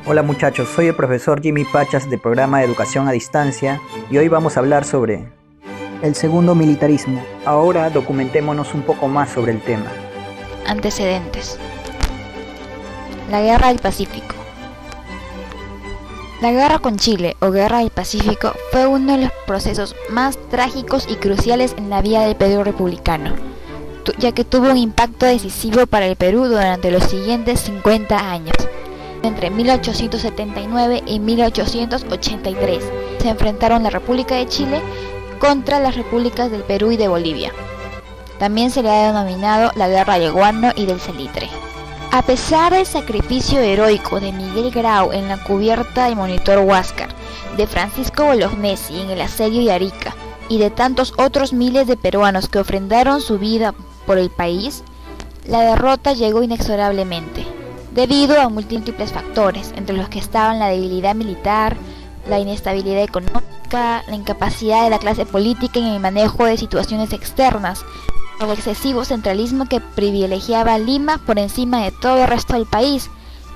Hola muchachos, soy el profesor Jimmy Pachas del programa de Educación a Distancia y hoy vamos a hablar sobre el segundo militarismo. Ahora documentémonos un poco más sobre el tema. Antecedentes. La Guerra del Pacífico. La guerra con Chile o Guerra del Pacífico fue uno de los procesos más trágicos y cruciales en la vida del Perú republicano, ya que tuvo un impacto decisivo para el Perú durante los siguientes 50 años. Entre 1879 y 1883 se enfrentaron la República de Chile contra las repúblicas del Perú y de Bolivia. También se le ha denominado la Guerra del Guano y del Salitre. A pesar del sacrificio heroico de Miguel Grau en la cubierta del monitor Huáscar, de Francisco Bolognesi en el asedio de Arica y de tantos otros miles de peruanos que ofrendaron su vida por el país, la derrota llegó inexorablemente, debido a múltiples factores, entre los que estaban la debilidad militar, la inestabilidad económica, la incapacidad de la clase política en el manejo de situaciones externas, el excesivo centralismo que privilegiaba a Lima por encima de todo el resto del país,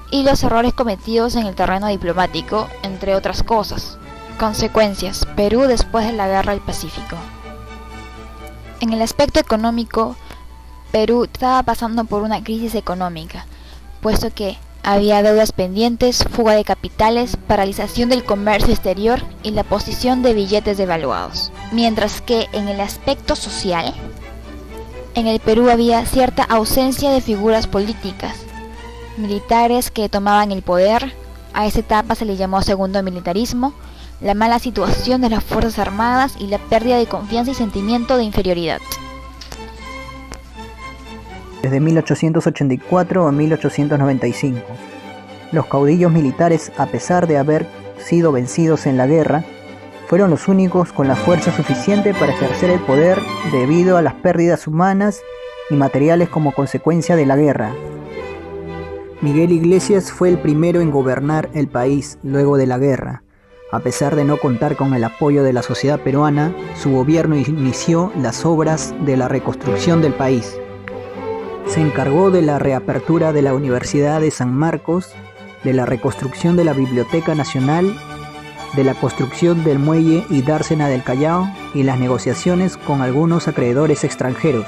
y los errores cometidos en el terreno diplomático, entre otras cosas. Consecuencias: Perú después de la Guerra del Pacífico. En el aspecto económico, Perú estaba pasando por una crisis económica, puesto que había deudas pendientes, fuga de capitales, paralización del comercio exterior y la posición de billetes devaluados. Mientras que en el aspecto social, en el Perú había cierta ausencia de figuras políticas, militares que tomaban el poder. A esa etapa se le llamó segundo militarismo, la mala situación de las Fuerzas Armadas y la pérdida de confianza y sentimiento de inferioridad. Desde 1884 a 1895, los caudillos militares, a pesar de haber sido vencidos en la guerra, fueron los únicos con la fuerza suficiente para ejercer el poder debido a las pérdidas humanas y materiales como consecuencia de la guerra. Miguel Iglesias fue el primero en gobernar el país luego de la guerra. A pesar de no contar con el apoyo de la sociedad peruana, su gobierno inició las obras de la reconstrucción del país. Se encargó de la reapertura de la Universidad de San Marcos, de la reconstrucción de la Biblioteca Nacional, de la construcción del muelle y dársena del Callao y las negociaciones con algunos acreedores extranjeros.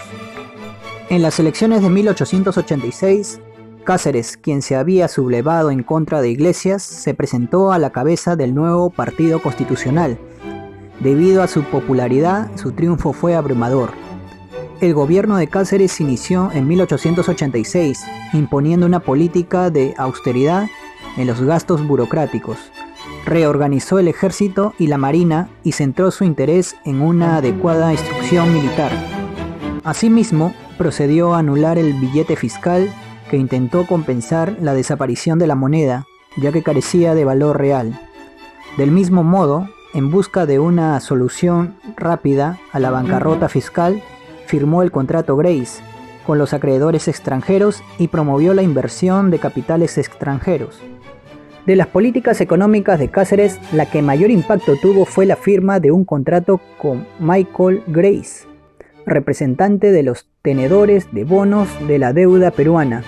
En las elecciones de 1886, Cáceres, quien se había sublevado en contra de Iglesias, se presentó a la cabeza del nuevo Partido Constitucional. Debido a su popularidad, su triunfo fue abrumador. El gobierno de Cáceres inició en 1886, imponiendo una política de austeridad en los gastos burocráticos. Reorganizó el ejército y la marina y centró su interés en una adecuada instrucción militar. Asimismo, procedió a anular el billete fiscal, que intentó compensar la desaparición de la moneda, ya que carecía de valor real. Del mismo modo, en busca de una solución rápida a la bancarrota fiscal, firmó el contrato Grace con los acreedores extranjeros y promovió la inversión de capitales extranjeros. De las políticas económicas de Cáceres, la que mayor impacto tuvo fue la firma de un contrato con Michael Grace, representante de los tenedores de bonos de la deuda peruana.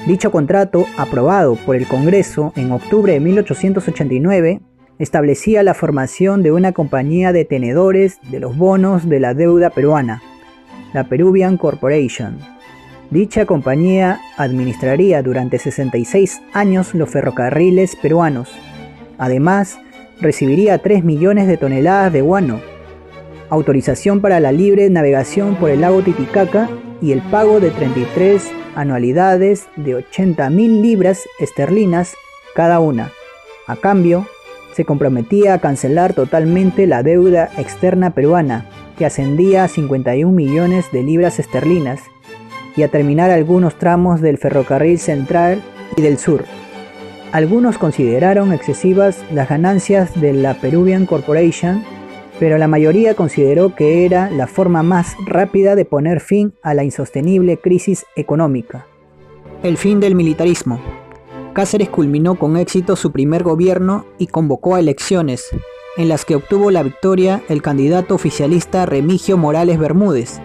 Dicho contrato, aprobado por el Congreso en octubre de 1889, establecía la formación de una compañía de tenedores de los bonos de la deuda peruana, la Peruvian Corporation. Dicha compañía administraría durante 66 años los ferrocarriles peruanos. Además, recibiría 3 millones de toneladas de guano, autorización para la libre navegación por el lago Titicaca y el pago de 33 anualidades de 80.000 libras esterlinas cada una. A cambio, se comprometía a cancelar totalmente la deuda externa peruana, que ascendía a 51 millones de libras esterlinas, y a terminar algunos tramos del ferrocarril central y del sur. Algunos consideraron excesivas las ganancias de la Peruvian Corporation, pero la mayoría consideró que era la forma más rápida de poner fin a la insostenible crisis económica. El fin del militarismo. Cáceres culminó con éxito su primer gobierno y convocó a elecciones, en las que obtuvo la victoria el candidato oficialista Remigio Morales Bermúdez,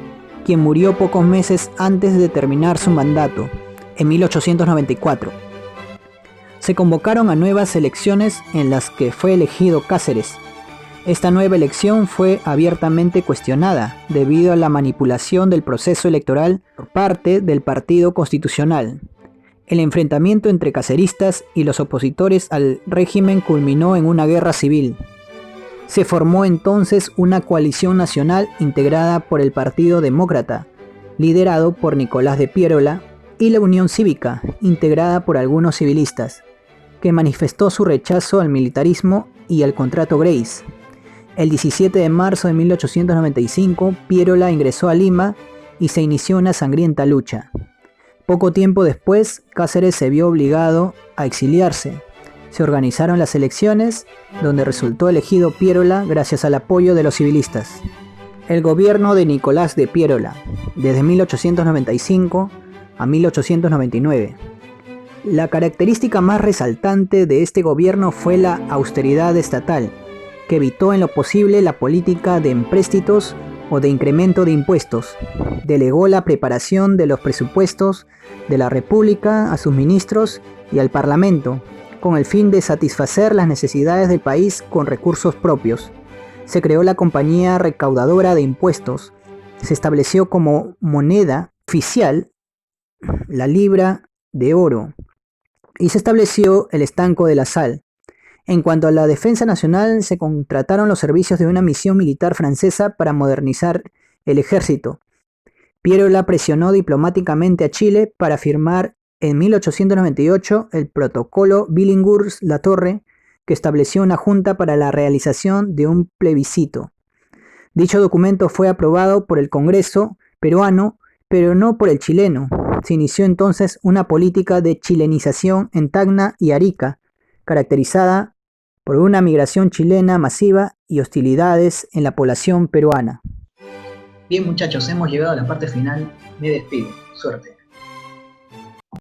quien murió pocos meses antes de terminar su mandato, en 1894. Se convocaron a nuevas elecciones en las que fue elegido Cáceres. Esta nueva elección fue abiertamente cuestionada debido a la manipulación del proceso electoral por parte del Partido Constitucional. El enfrentamiento entre caceristas y los opositores al régimen culminó en una guerra civil. Se formó entonces una coalición nacional integrada por el Partido Demócrata, liderado por Nicolás de Piérola, y la Unión Cívica, integrada por algunos civilistas, que manifestó su rechazo al militarismo y al contrato Grace. El 17 de marzo de 1895, Piérola ingresó a Lima y se inició una sangrienta lucha. Poco tiempo después, Cáceres se vio obligado a exiliarse. Se organizaron las elecciones, donde resultó elegido Piérola gracias al apoyo de los civilistas. El gobierno de Nicolás de Piérola, desde 1895 a 1899. La característica más resaltante de este gobierno fue la austeridad estatal, que evitó en lo posible la política de empréstitos o de incremento de impuestos. Delegó la preparación de los presupuestos de la República a sus ministros y al Parlamento, con el fin de satisfacer las necesidades del país con recursos propios. Se creó la Compañía Recaudadora de Impuestos. Se estableció como moneda oficial la libra de oro y se estableció el estanco de la sal. En cuanto a la defensa nacional, se contrataron los servicios de una misión militar francesa para modernizar el ejército. Piérola presionó diplomáticamente a Chile para firmar en 1898 el protocolo Billinghurst-Latorre, que estableció una junta para la realización de un plebiscito. Dicho documento fue aprobado por el Congreso peruano, pero no por el chileno. Se inició entonces una política de chilenización en Tacna y Arica, caracterizada por una migración chilena masiva y hostilidades en la población peruana. Bien muchachos, hemos llegado a la parte final. Me despido. Suerte.